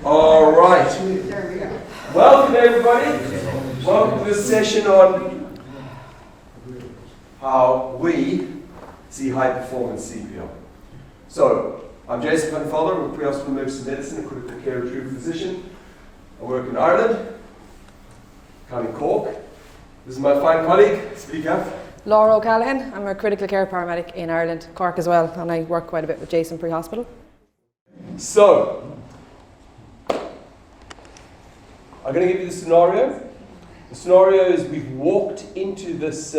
All right. Welcome everybody. Welcome to this session on how we see high performance CPR. So, I'm Jason Van Felder, I'm a pre-hospital emergency medicine and critical care retrieval physician. I work in Ireland, County Cork. This is my fine colleague, speak up. Laura O'Callaghan, I'm a critical care paramedic in Ireland, Cork as well, and I work quite a bit with Jason pre-hospital. So, I'm going to give you the scenario. The scenario is we've walked into this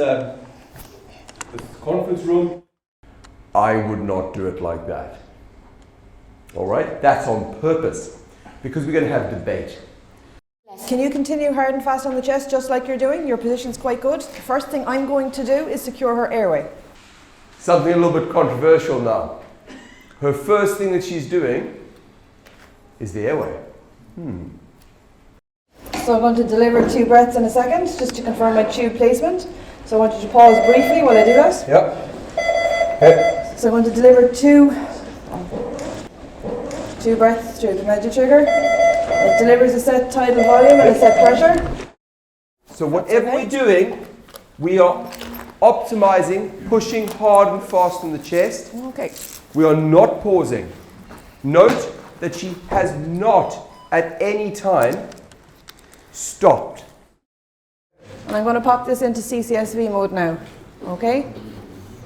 conference room. I would not do it like that. All right? That's on purpose, because we're going to have debate. Can you continue hard and fast on the chest just like you're doing? Your position's quite good. The first thing I'm going to do is secure her airway. Something a little bit controversial now. Her first thing that she's doing is the airway. So I'm going to deliver 2 breaths in a second, just to confirm my tube placement. So I want you to pause briefly while I do that. Yep. Okay. So I'm going to deliver two breaths through the medula trigger. It delivers a set tidal volume and a set pressure. So whatever we're doing, we are optimizing, pushing hard and fast on the chest. Okay. We are not pausing. Note that she has not at any time stopped. And I'm going to pop this into CCSV mode now. Okay?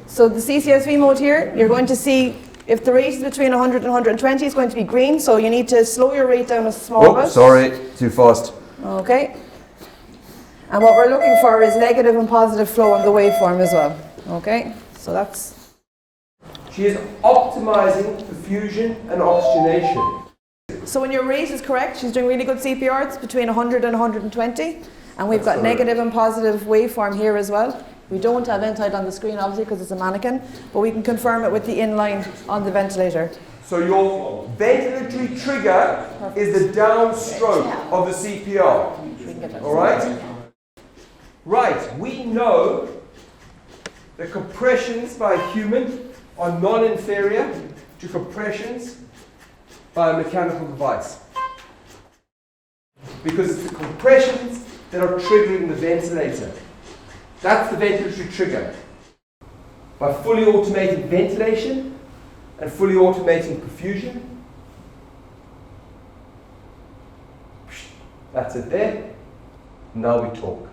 So the CCSV mode here, you're going to see if the rate is between 100 and 120, it's going to be green, so you need to slow your rate down a small bit. Sorry, too fast. Okay. And what we're looking for is negative and positive flow on the waveform as well. Okay? So that's... She is optimizing perfusion and oxygenation. So when your rate is correct, she's doing really good CPR. It's between 100 and 120. And we've got negative and positive waveform here as well. We don't have Untitled on the screen, obviously, because it's a mannequin, but we can confirm it with the inline on the ventilator. So your ventilatory trigger is the downstroke of the CPR. All right? Right, we know that compressions by a human are non-inferior to compressions by a mechanical device. Because it's the compressions that are triggering the ventilator. That's the ventilatory trigger. By fully automating ventilation and fully automating perfusion, that's it there. Now we talk.